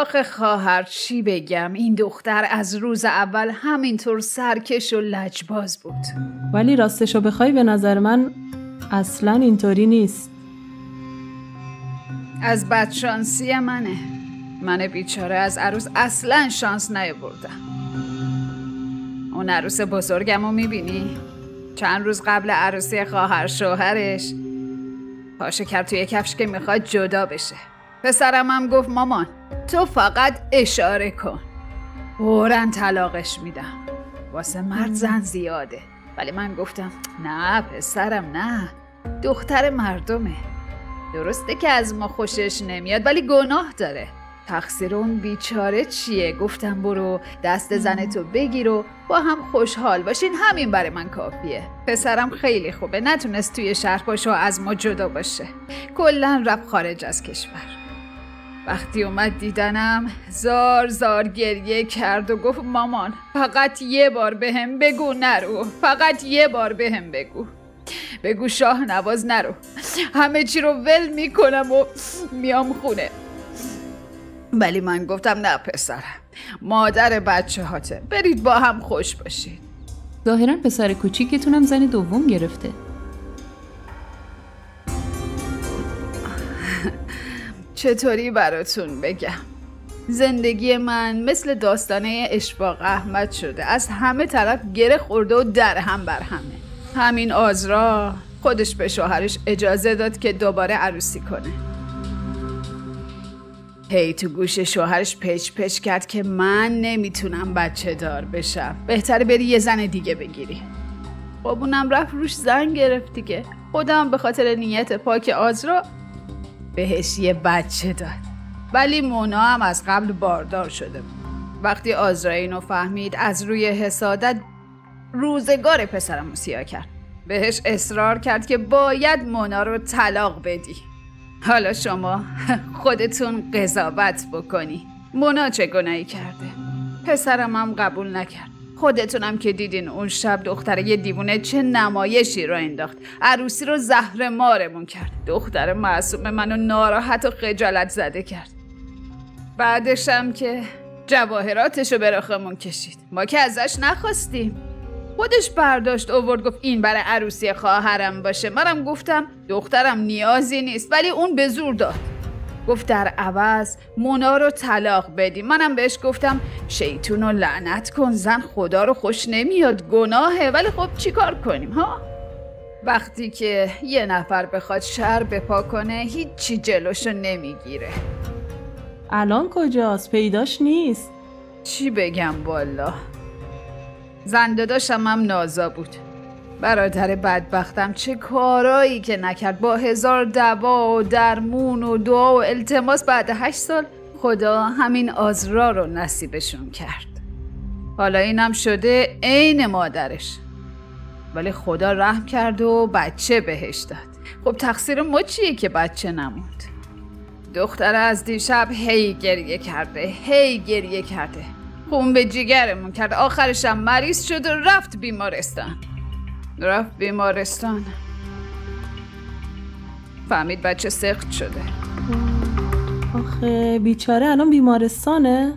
آخه خواهر چی بگم، این دختر از روز اول همینطور سرکش و لجباز بود. ولی راستشو بخوای به نظر من اصلا اینطوری نیست. از بدشانسی من بیچاره از عروس اصلا شانس نیاوردم. اون عروس بزرگمو میبینی؟ چند روز قبل عروسی خواهر شوهرش پاشه کرد توی کفش که میخواد جدا بشه. پسرم هم گفت مامان تو فقط اشاره کن، فوراً طلاقش میدم، واسه مرد زن زیاده. ولی من گفتم نه پسرم، نه، دختر مردمه، درسته که از ما خوشش نمیاد ولی گناه داره، تقصیر اون بیچاره چیه؟ گفتم برو دست زنتو بگیر و با هم خوشحال باشین، همین برای من کافیه. پسرم خیلی خوبه، نتونست توی شهر باشه و از ما جدا باشه، کلن رفت خارج از کشور. وقتی اومد دیدنم زار زار گریه کرد و گفت مامان فقط یه بار بهم بگو نرو، فقط یه بار بهم بگو شاه نواز نرو، همه چی رو ول میکنم و میام خونه. ولی من گفتم نه پسرم، مادر بچه هاته، برید با هم خوش باشید. ظاهرا پسر کوچیکتونم زن دوم گرفته. چطوری براتون بگم؟ زندگی من مثل داستانه اشفاق احمد شده، از همه طرف گره خورده و در هم بر همه. همین آزرا خودش به شوهرش اجازه داد که دوباره عروسی کنه. هی تو گوش شوهرش پچ پچ کرد که من نمیتونم بچه دار بشم، بهتره بری یه زن دیگه بگیری. خب اونم رفت روش زن گرفت دیگه. خودم به خاطر نیت پاک آزرا بهش یه بچه داد. ولی مونا هم از قبل باردار شده بود. وقتی آزرا اینو فهمید از روی حسادت روزگار پسرم رو سیاه کرد. بهش اصرار کرد که باید مونا رو طلاق بدی. حالا شما خودتون قضاوت بکنی مونا چه گناهی کرده. پسرم هم قبول نکرد. خودتونم که دیدین اون شب دختره یه دیوونه چه نمایشی رو انداخت، عروسی رو زهر مارمون کرد، دختر معصوم منو ناراحت و خجالت زده کرد. بعدش هم که جواهراتشو به رخمون کشید، ما که ازش نخواستیم، خودش برداشت آورد گفت این برای عروسی خواهرم باشه. منم گفتم دخترم نیازی نیست، ولی اون به زور داد، گفت در عوض مونا رو طلاق بدیم. منم بهش گفتم شیطون رو لعنت کن، زن خدا رو خوش نمیاد، گناهه، ولی خب چی کار کنیم ها؟ وقتی که یه نفر بخواد شر بپا کنه هیچی جلوشو نمیگیره. الان کجاست؟ پیداش نیست. چی بگم والا. زن داداشم هم نازا بود، برادر بدبختم چه کارایی که نکرد، با 1000 دوا و درمون و دعا و التماس بعد 8 سال خدا همین آزرا رو نصیبشون کرد. حالا اینم شده عین مادرش، ولی خدا رحم کرد و بچه بهش داد. خب تقصیر ما چیه که بچه نموند؟ دختر از دیشب هی گریه کرده، خون به جیگرمون کرد، آخرشم مریض شد و رفت بیمارستان. فهمید بچه سقط شده. آخه بیچاره الان بیمارستانه؟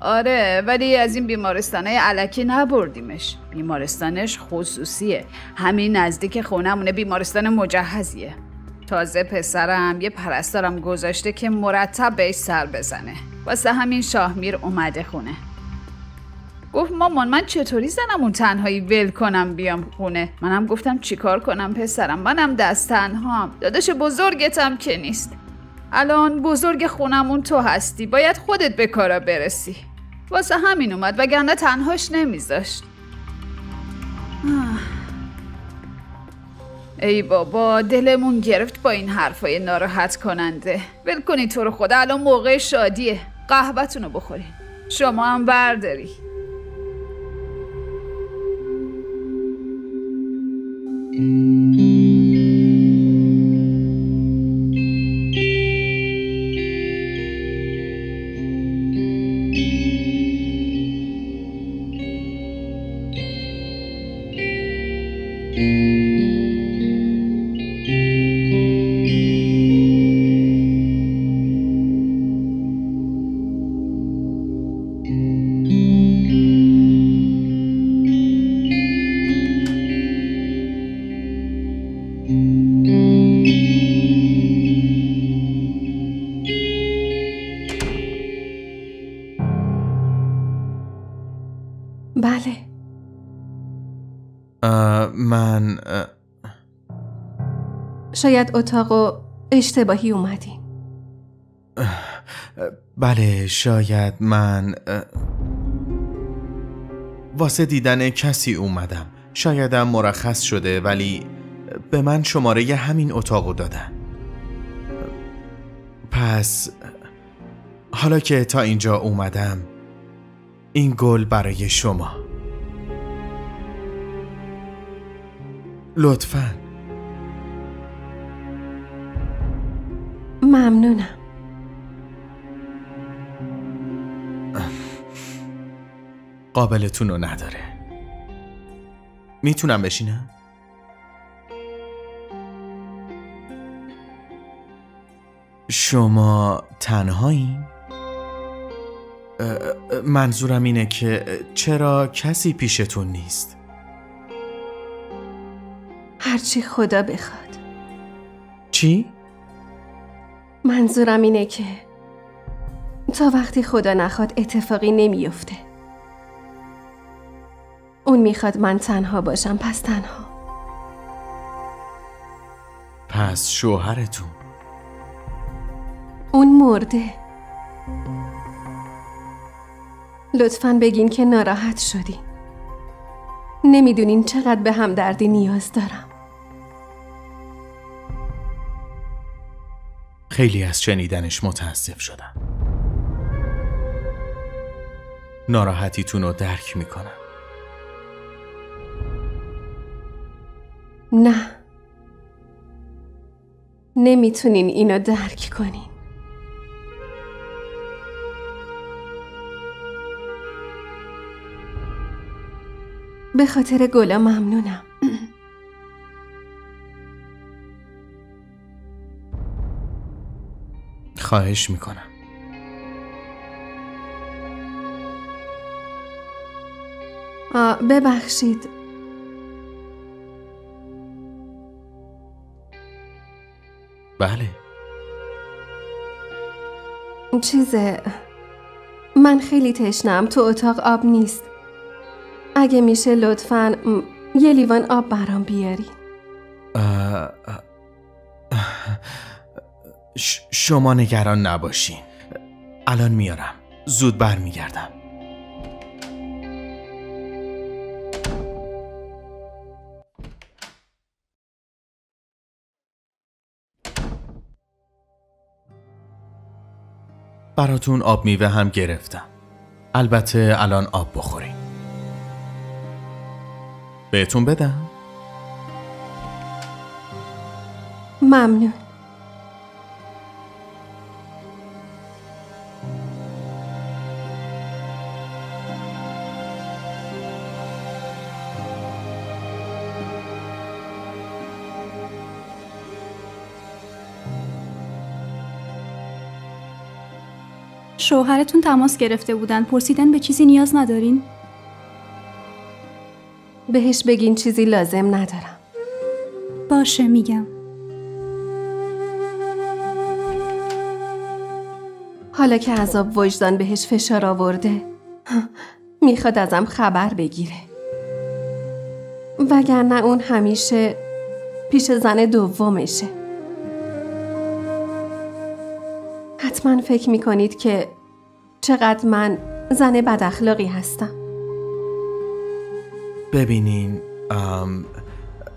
آره، ولی از این بیمارستانه الکی نبردیمش، بیمارستانش خصوصیه، همین نزدیک خونمونه، بیمارستان مجهزیه. تازه پسرم یه پرستارم گذاشته که مرتب بهش سر بزنه، واسه همین شاهمیر اومده خونه. گفت مامان من چطوری زنمون تنهایی ول کنم بیام خونه؟ منم گفتم چیکار کنم پسرم، منم دست تنهام، داداش بزرگتم که نیست، الان بزرگ خونمون تو هستی، باید خودت به کارا برسی. واسه همین اومد، وگرنه تنهاش نمیذاشت. ای بابا دلمون گرفت با این حرفای ناراحت کننده. ول کنی تو رو خدا، الان موقع شادیه، قهوه‌تونو بخورین، شما هم برداری. بله. من شاید اتاقو اشتباهی اومدین. بله شاید من واسه دیدن کسی اومدم. شایدم مرخص شده ولی به من شماره همین اتاقو دادن. پس حالا که تا اینجا اومدم این گل برای شما. لطفاً. ممنونم. قابلتون رو نداره. میتونم بشینم؟ شما تنهایی؟ منظورم اینه که چرا کسی پیشتون نیست؟ هرچی خدا بخواد. چی؟ منظورم اینه که تا وقتی خدا نخواد اتفاقی نمیفته. اون میخواد من تنها باشم، پس تنها. پس شوهرتون؟ اون مرده. لطفاً بگین که ناراحت شدین. نمیدونین چقدر به همدردی نیاز دارم. خیلی از شنیدنش متاسف شدم. ناراحتیتون رو درک میکنم. نه، نمیتونین اینو درک کنین. به خاطر گلا ممنونم. خواهش میکنم. ببخشید. بله. من خیلی تشنم. تو اتاق آب نیست. اگه میشه لطفاً یه لیوان آب برام بیاری. شما نگران نباشین. الان میارم. زود برمیگردم. براتون آب میوه هم گرفتم. البته الان آب بخورین. بهتون بدم؟ ممنون. شوهرتون تماس گرفته بودن، پرسیدن به چیزی نیاز ندارین؟ بهش بگین چیزی لازم ندارم. باشه میگم. حالا که عذاب وجدان بهش فشار آورده میخواد ازم خبر بگیره. وگرنه اون همیشه پیش زن دومشه. حتما فکر میکنید که چقدر من زن بد اخلاقی هستم. ببینین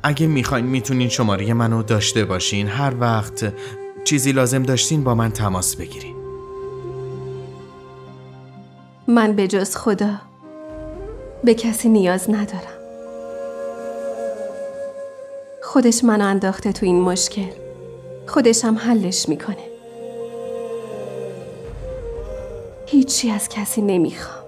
اگه میخواین میتونین شماره منو داشته باشین. هر وقت چیزی لازم داشتین با من تماس بگیرین. من به جز خدا به کسی نیاز ندارم. خودش منو انداخته تو این مشکل. خودش هم حلش میکنه. هیچی از کسی نمیخوام.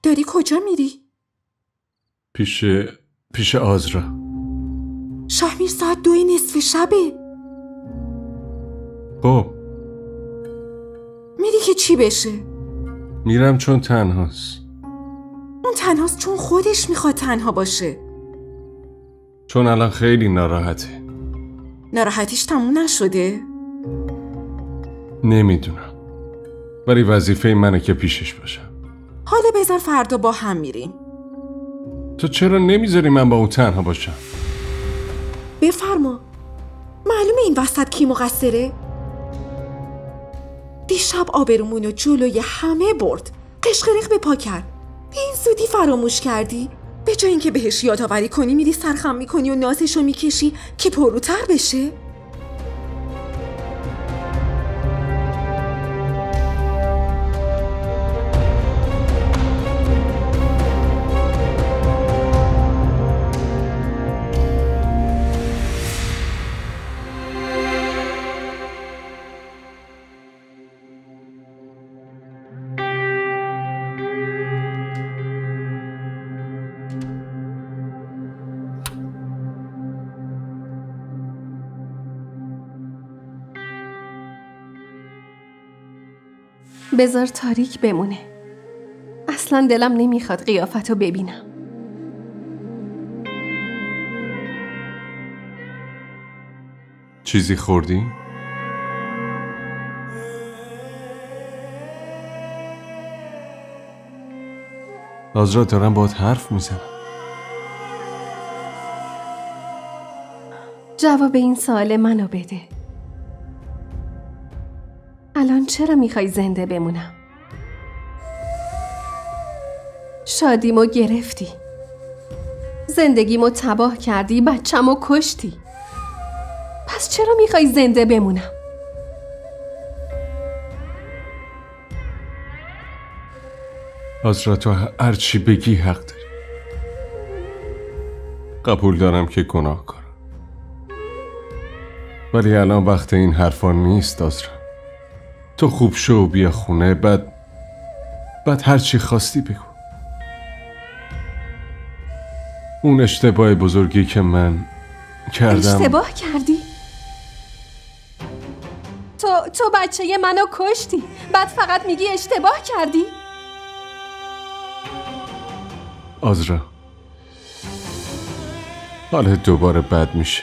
داری کجا میری؟ پیش آزرا. شاه راستمیر ساعت 2 شبه. خب میری که چی بشه؟ میرم چون تنهاست. اون تنهاست چون خودش میخواد تنها باشه. چون الان خیلی ناراحته. ناراحتیش تموم نشده؟ نمیدونم، ولی وظیفه منه که پیشش باشم. حالا بذار فردا با هم میریم. تو چرا نمیذاری من با اون تنها باشم؟ بفرما. معلومه این وسط کی مقصره؟ دیشب آبرومونو جلوی همه برد. قشقرق به پا کرد. به این زودی فراموش کردی؟ به جای اینکه بهش یادآوری کنی میری سرخم میکنی و نازشو میکشی که پروتر بشه؟ بذار تاریک بمونه. اصلا دلم نمیخواد قیافتو ببینم. چیزی خوردی؟ آزرا دارم باهات حرف میزنم. جواب این سوال منو بده. الان چرا میخوای زنده بمونم؟ شادیمو گرفتی. زندگیمو تباه کردی، بچه‌مو کشتی. پس چرا میخوای زنده بمونم؟ آزرا تو هر چی بگی حق داری. قبول دارم که گناهکارم، ولی الان وقت این حرفا نیست. آزرا تو خوب شو و بیا خونه، بعد هر چی خواستی بگو. اون اشتباه بزرگی که من کردم. اشتباه کردی؟ تو بچه منو کشتی، بعد فقط میگی اشتباه کردی؟ آزرا حالا دوباره بد میشه.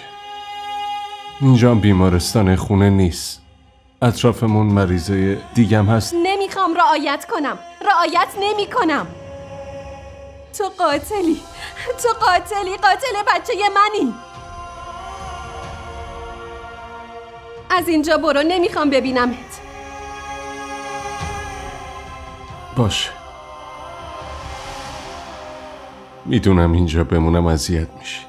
اینجا بیمارستان، خونه نیست. اطرافمون مریضای دیگم هست. نمیخوام رعایت کنم. رعایت نمی کنم. تو قاتلی. قاتل بچه منی. از اینجا برو، نمیخوام ببینمت. باشه، میدونم اینجا بمونم اذیت میشی.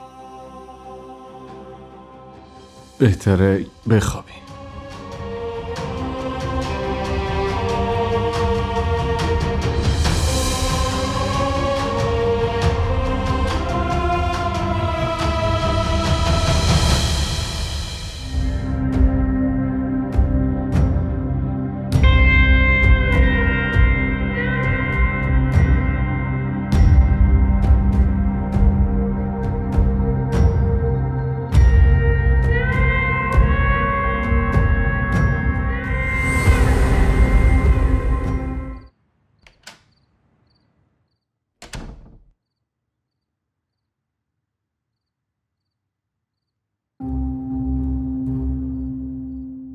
بهتره بخوابی.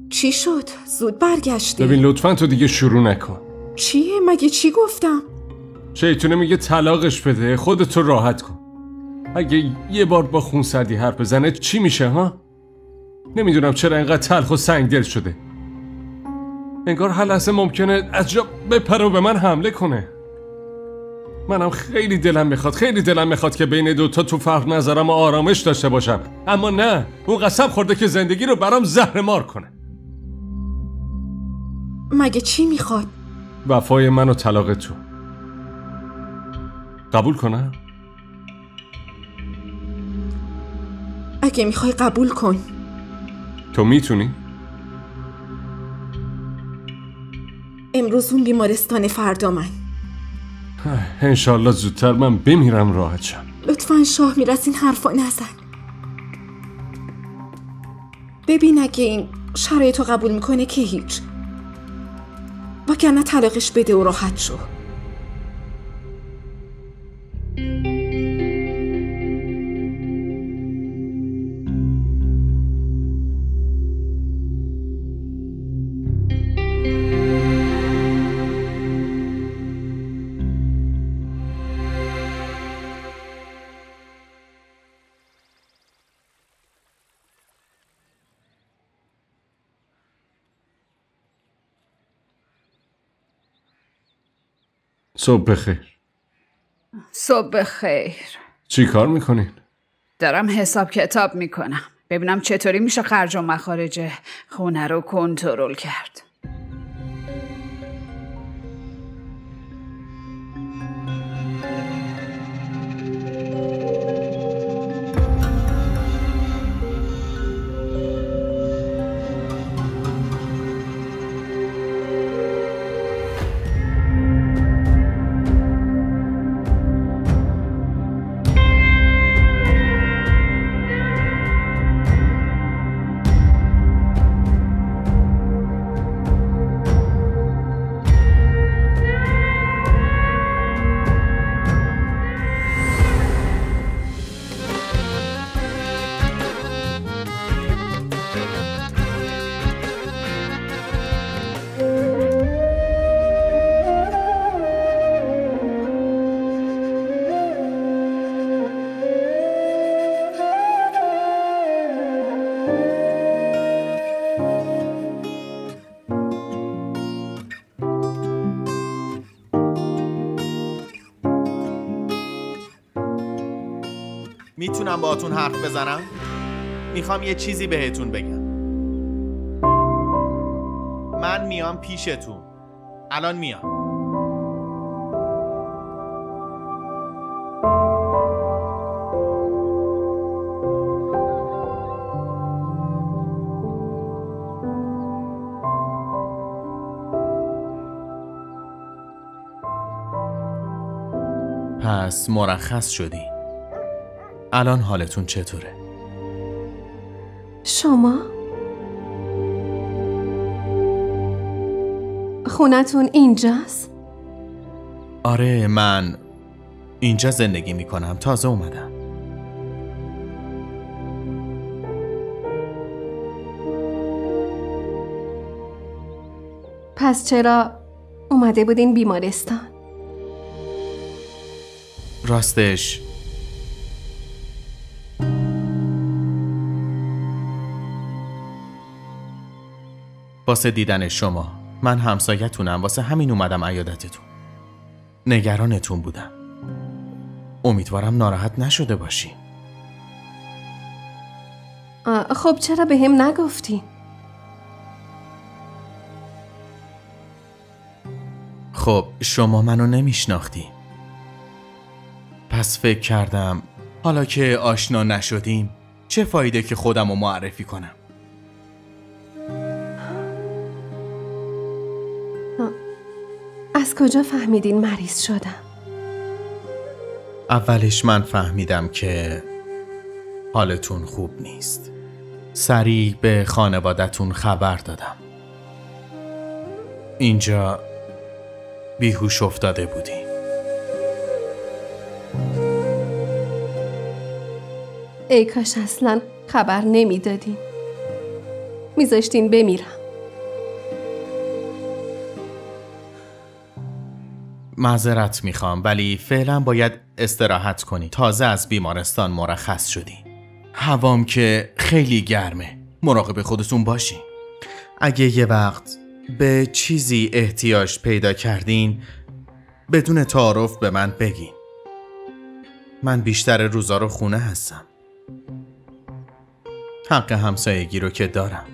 چی شد؟ زود برگشتی. ببین لطفاً تو دیگه شروع نکن. چیه؟ مگه چی گفتم؟ شیطونه میگه طلاقش بده، خودتو راحت کن. اگه یه بار با خونسردی حرف بزنه چی میشه ها؟ نمیدونم چرا اینقدر تلخ و سنگدل شده. انگار هر لحظه ممکنه از جا بپره و به من حمله کنه. منم خیلی دلم میخواد که بین دوتا تو فرق نظرم و آرامش داشته باشم، اما نه، اون قسم خورده که زندگی رو برام زهرمار کنه. مگه چی میخواد؟ وفای من و طلاق تو. قبول کنم؟ اگه میخوای قبول کن. تو میتونی؟ امروز اون بیمارستان، فردا من. انشالله زودتر من بمیرم راحت شم. لطفاً شاه میرس این حرفا نزن. ببین اگه این شرایطو قبول میکنه که هیچ، وگرنه طلاقش بده و راحت شو. صبح بخیر. صبح بخیر. چی کار میکنین؟ دارم حساب کتاب میکنم ببینم چطوری میشه خرج و مخارج خونه رو کنترل کرد. میتونم باهاتون حرف بزنم؟ میخوام یه چیزی بهتون بگم. من میام پیشتون. الان میام. پس مرخص شدی. الان حالتون چطوره؟ شما؟ خونتون اینجاست؟ آره، من اینجا زندگی میکنم. تازه اومدم. پس چرا اومده بودین بیمارستان؟ راستش واسه دیدن شما. من همسایتونم، واسه همین اومدم عیادتتون. نگرانتون بودم. امیدوارم ناراحت نشده باشی. خب چرا به هم نگفتی؟ خب شما منو نمیشناختی. پس فکر کردم حالا که آشنا نشدیم چه فایده که خودم رو معرفی کنم. از کجا فهمیدین مریض شدم؟ اولش من فهمیدم که حالتون خوب نیست. سریع به خانوادتون خبر دادم. اینجا بیهوش افتاده بودی. ای کاش اصلا خبر نمیدادین. میذاشتین بمیرم. معذرت میخوام ولی فعلا باید استراحت کنی. تازه از بیمارستان مرخص شدی. هوام که خیلی گرمه. مراقب خودتون باشین. اگه یه وقت به چیزی احتیاج پیدا کردین بدون تعارف به من بگین. من بیشتر روزا رو خونه هستم. حق همسایگی رو که دارم.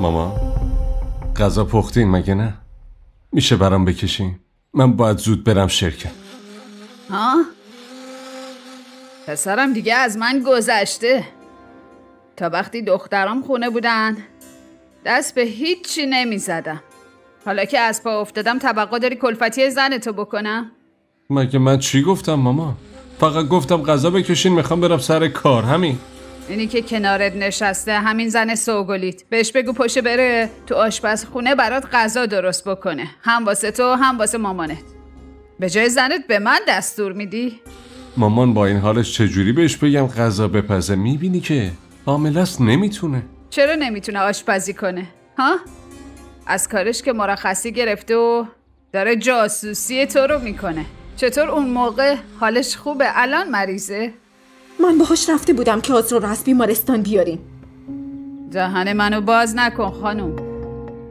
ماما غذا پختین مگه نه؟ میشه برام بکشین؟ من باید زود برم شرکت. ها؟ پسرم دیگه از من گذشته. تا وقتی دخترام خونه بودن دست به هیچی نمی زدم. حالا که از پا افتادم توقع داری کلفتی زنتو بکنم؟ مگه من چی گفتم ماما؟ فقط گفتم غذا بکشین، میخوام برم سر کار، همین. اینی که کنارت نشسته همین زن سوگلیت، بهش بگو پاشه بره تو آشپزخونه برات غذا درست بکنه، هم واسه تو هم واسه مامانت. به جای زنت به من دستور میدی؟ مامان با این حالش چجوری بهش بگم غذا بپزه؟ میبینی که عامل است، نمیتونه. چرا نمیتونه آشپزی کنه؟ ها؟ از کارش که مرخصی گرفته و داره جاسوسی تو رو میکنه. چطور اون موقع حالش خوبه الان مریضه؟ من باهاش رفته بودم که آزرا رو از بیمارستان بیاریم. دهن منو باز نکن خانوم.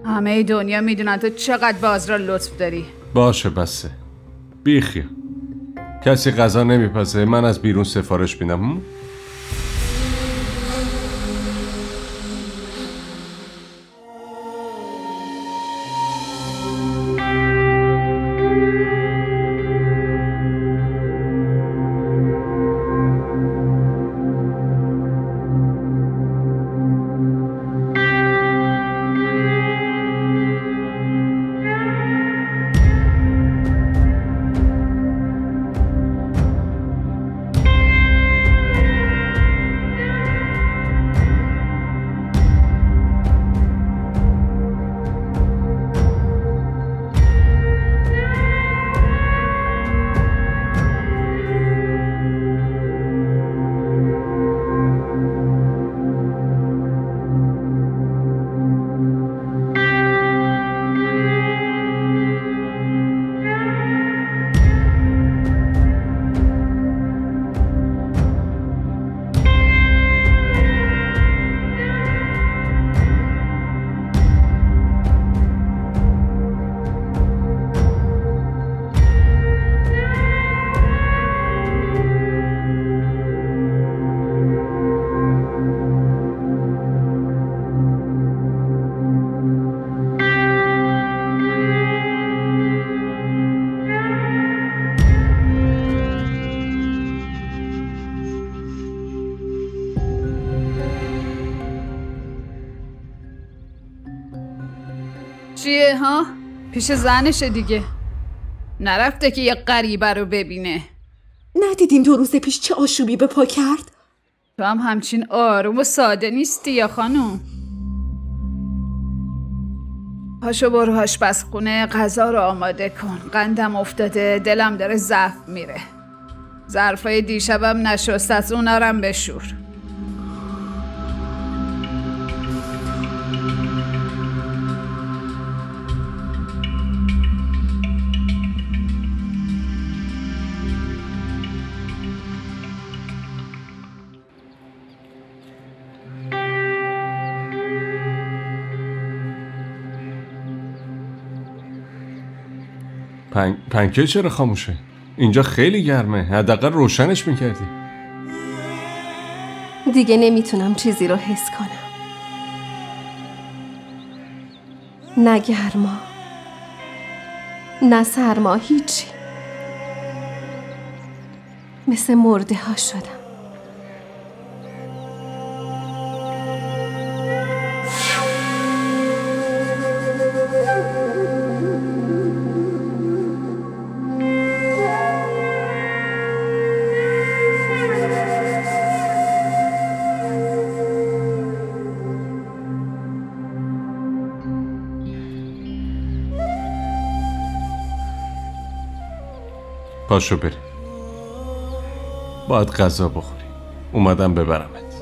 همه دنیا میدونن تو چقدر به آزرا لطف داری. باشه بسه، بیخیال. کسی غذا نمیپزه، من از بیرون سفارش میدم. چیه ها؟ پیش زنشه دیگه. نرفته که یه غریبه رو ببینه. ندیدین 2 روز پیش چه آشوبی به پا کرد؟ تو هم همچین آروم و ساده نیستی یا خانوم. پاشو برو آشپزخونه غذا رو آماده کن. قندم افتاده، دلم داره ضعف میره. ظرفای دیشبم نشست، از اونارم بشور. پنکه چرا خاموشه؟ اینجا خیلی گرمه، حداقل روشنش میکردی. دیگه نمیتونم چیزی رو حس کنم. نه گرما، نه سرما، هیچی. مثل مرده ها شدم. پاشو بریم، باید غذا بخوری. اومدم ببرمت.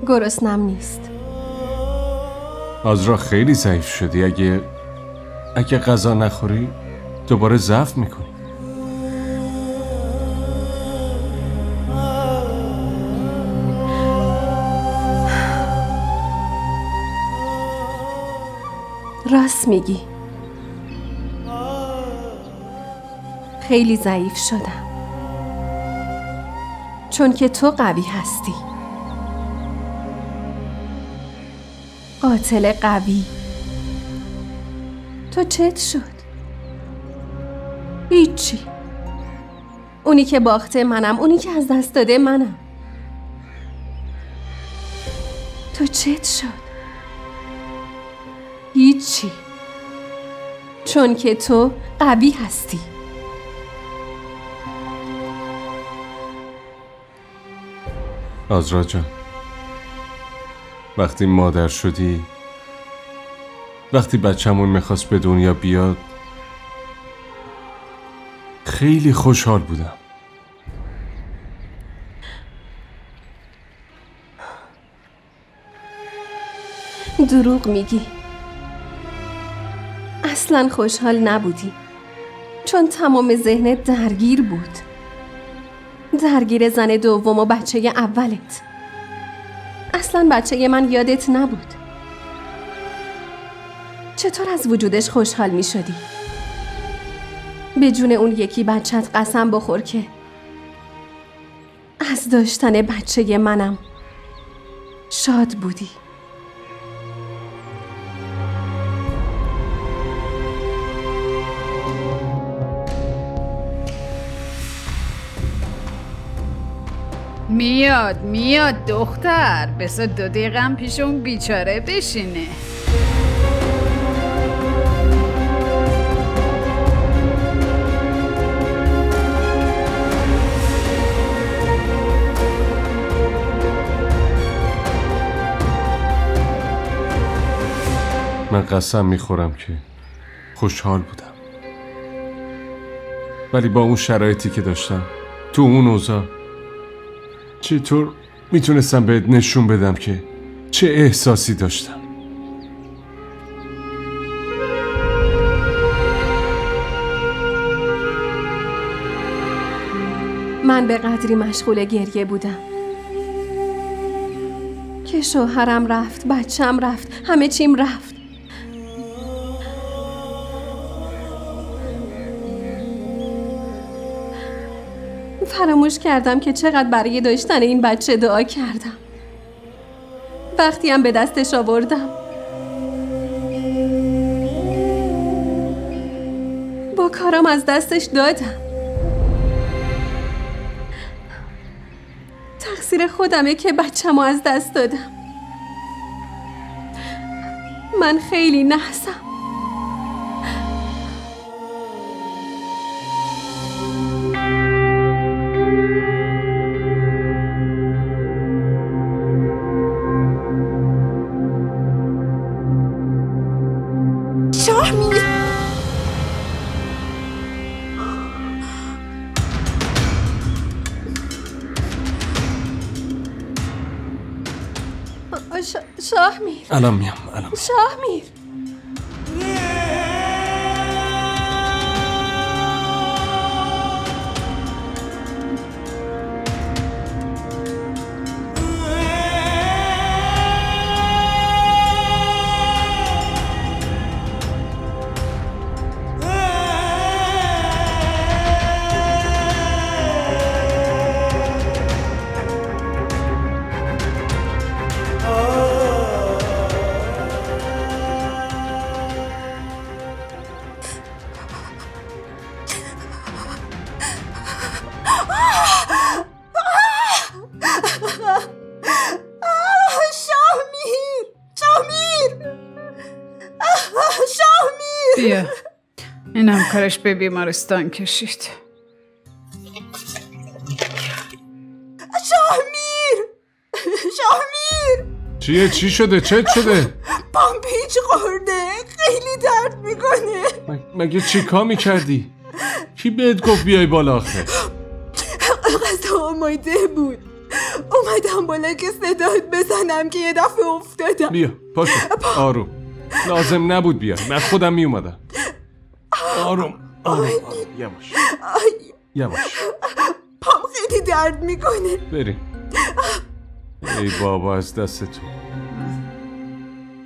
گرسنم نیست. آزرا خیلی ضعیف شدی. اگه غذا نخوری دوباره ضعف میکنی. راست میگی. خیلی ضعیف شدم. چون که تو قوی هستی. قاتل قوی. تو چت شد؟ هیچی. اونی که باخته منم، اونی که از دست داده منم. تو چت شد؟ هیچی. چون که تو قوی هستی. آزرا جان، وقتی مادر شدی، وقتی بچه‌مون میخواست به دنیا بیاد، خیلی خوشحال بودم. دروغ میگی. اصلا خوشحال نبودی. چون تمام ذهنت درگیر بود. درگیر زن دوم و بچه اولت. اصلا بچه من یادت نبود. چطور از وجودش خوشحال می شدی؟ به جون اون یکی بچت قسم بخور که از داشتن بچه منم شاد بودی. میاد دختر. بسا 2 دقیقه هم پیش اون بیچاره بشینه. من قسم میخورم که خوشحال بودم، ولی با اون شرایطی که داشتم تو اون اوضاع چطور میتونستم بهت نشون بدم که چه احساسی داشتم؟ من به قدری مشغول گریه بودم که شوهرم رفت، بچم رفت، همه چیم رفت. فراموش کردم که چقدر برای داشتن این بچه دعا کردم. وقتی هم به دستش آوردم با کارم از دستش دادم. تقصیر خودمه که بچه‌مو از دست دادم. من خیلی نحسم. شاهمیر، الان میام. شاهمیر. بیا، اینم کارش به بیمارستان کشید. شاهمیر چی شده؟ چه شده؟ پام پیچ خورده، خیلی درد میکنه. مگه چیکار میکردی؟ کی بهت گفت بیای بالا آخه؟ غذا آماده بود، اومدم بالا که صدات بزنم که یه دفعه افتادم. بیا پاشو، آروم. لازم نبود بیای، من خودم میومدم. آروم. یواش. پام خیلی درد میکنه. بریم. ای بابا از دست تو.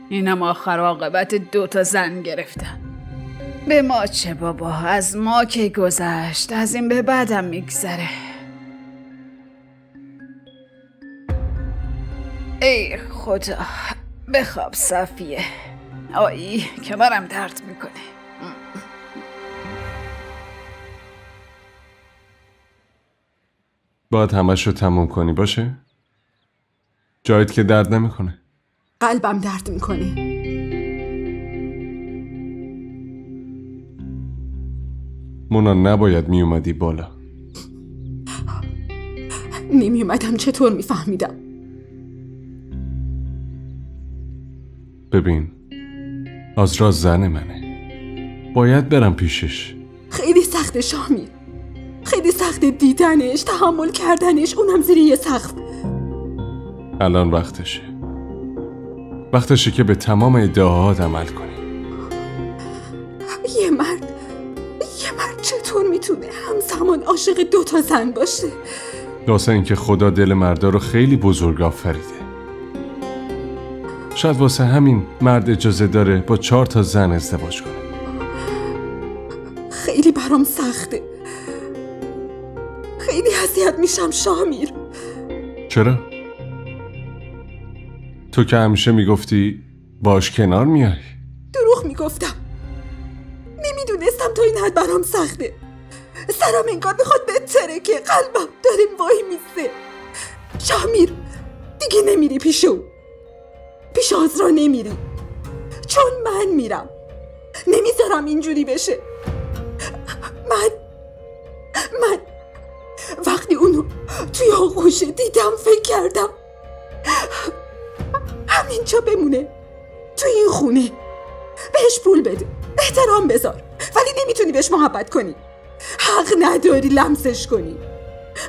اینم آخر عاقبت 2 زن گرفتن. به ما چه بابا، از ما که گذشت، از این به بعدم میگذره. ای خدا، بخواب صفیه. آی کمرم درد میکنه. باید همش رو تموم کنی باشه؟ جایت که درد نمیکنه. قلبم درد میکنه. مونا نباید میومدی بالا. نمیومدم چطور میفهمیدم؟ ببین آزرا زن منه، باید برم پیشش. خیلی سخته شامیر، خیلی سخته دیدنش، تحمل کردنش، اونم زیر یه سقف. الان وقتشه که به تمام ادعاهات عمل کنی. یه مرد چطور میتونه همزمان عاشق 2 زن باشه؟ واسه اینکه خدا دل مردا رو خیلی بزرگ آفریده. شاید واسه همین مرد اجازه داره با 4 زن ازدواج کنه. خیلی برام سخته، خیلی اذیت میشم شامیر. چرا؟ تو که همیشه میگفتی باش کنار میای. دروغ میگفتم، نمیدونستم تا این حد برام سخته. سرم انگار بخواد بتره که قلبم داره وای میسته. شامیر دیگه نمیری پیش آزرا نمیری، چون من میرم. نمیذارم اینجوری بشه. من وقتی اونو توی آغوشه دیدم فکر کردم همینجا بمونه، توی این خونه. بهش پول بده، احترام بذار، ولی نمیتونی بهش محبت کنی. حق نداری لمسش کنی.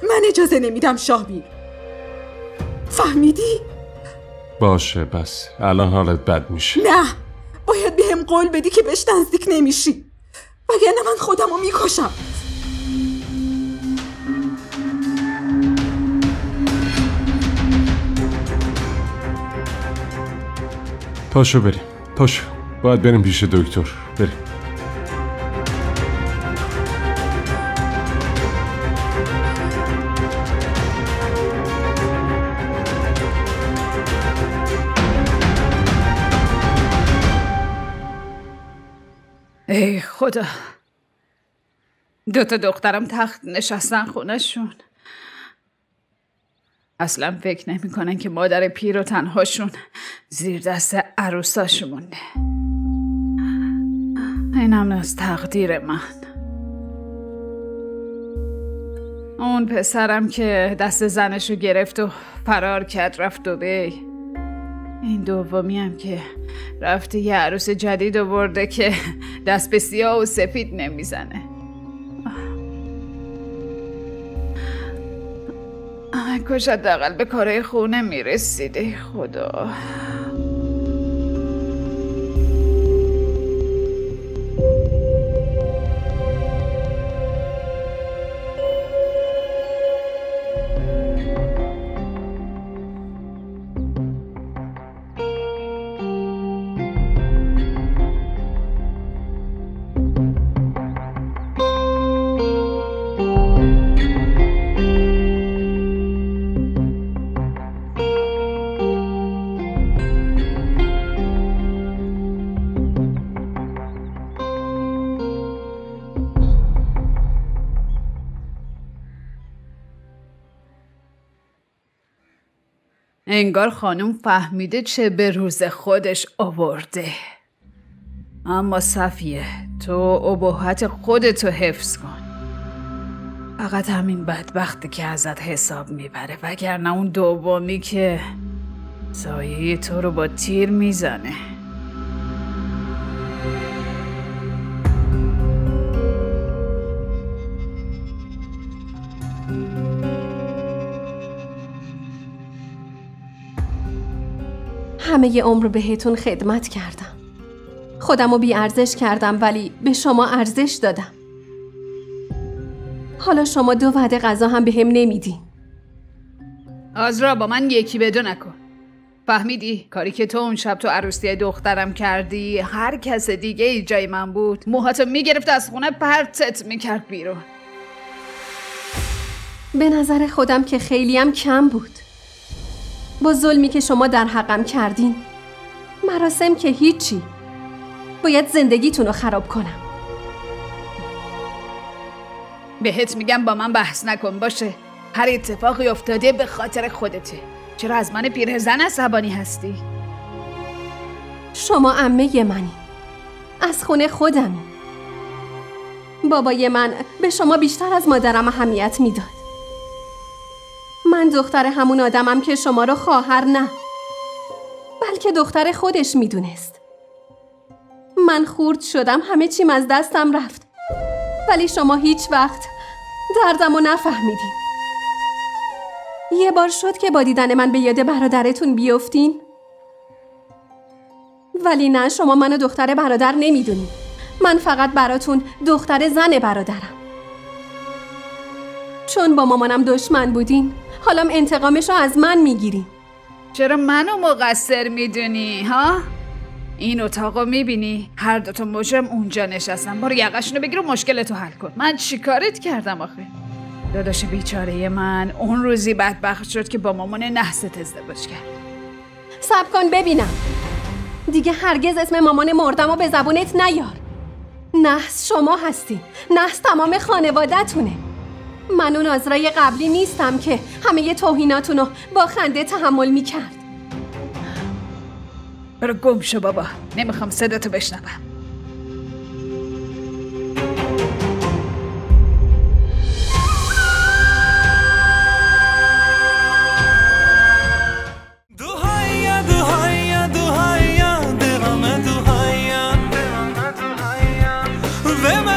من اجازه نمیدم شامیر، فهمیدی؟ باشه بس، الان حالت بد میشه. نه، باید بهم قول بدی که بهش نزدیک نمیشی، وگرنه من خودمو میکشم. پاشو بریم، پاشو، باید بریم پیش دکتر. بریم. ای خدا، 2 دخترم تخت نشستن خونه‌شون. اصلا فکر نمی‌کنن که مادر پیر و تنهاشون زیر دست عروساشون مونده. اینم از تقدیر من. اون پسرم که دست زنشو گرفت و فرار کرد رفت دبی. این دومی هم که رفته یه عروس جدید آورده که دست به سیاه و سفید نمیزنه. کاش حداقل به کارهای خونه میرسیده. خدا. انگار خانم فهمیده چه به روز خودش آورده. اما صفیه، تو ابهت خودتو حفظ کن. فقط همین بدبختی که ازت حساب میبره، وگرنه اون دومی که سایه تو رو با تیر میزنه. همه ی عمر بهتون خدمت کردم. خودمو بی ارزش کردم، ولی به شما ارزش دادم. حالا شما 2 وعده غذا هم بهم نمیدین. آزرا، با من 1 به 2 نکن. فهمیدی؟ کاری که تو اون شب تو عروسی دخترم کردی، هر کس دیگه ای جای من بود موهاتو میگرفت از خونه پرتت میکرد بیرون. به نظر خودم که خیلی هم کم بود. با ظلمی که شما در حقم کردین، مراسم که هیچی. باید زندگیتون رو خراب کنم. بهت میگم با من بحث نکن، باشه؟ هر اتفاقی افتاده به خاطر خودته. چرا از من پیرزن عصبانی هستی؟ شما عمه منی، از خونه خودمی. بابای من به شما بیشتر از مادرم اهمیت میداد. من دختر همون آدمم که شما رو خواهر نه، بلکه دختر خودش میدونست. من خورد شدم، همه چیم از دستم رفت، ولی شما هیچ وقت دردمو نفهمیدین. یه بار شد که با دیدن من به یاد برادرتون بیفتین، ولی نه، شما منو دختر برادر نمیدونین. من فقط براتون دختر زن برادرم. چون با مامانم دشمن بودین، حالا انتقامشو از من میگیرین. چرا منو مقصر میدونی ها؟ این اتاقو میبینی؟ هر دوتا مجرم اونجا نشستن. برو یقشونو بگیر و مشکلتو حل کن. من چیکارت کردم آخه؟ داداش بیچاره من اون روزی بدبخت شد که با مامان نحست ازدواج کرد. صبر کن ببینم. دیگه هرگز اسم مامان مردمو به زبونت نیار. نحس شما هستی، نحس تمام خانوادتونه. من اون آزرای قبلی نیستم که همه توهیناتونو با خنده تحمل میکرد. برو گم شو بابا، نمیخوام صداتو بشنوم. به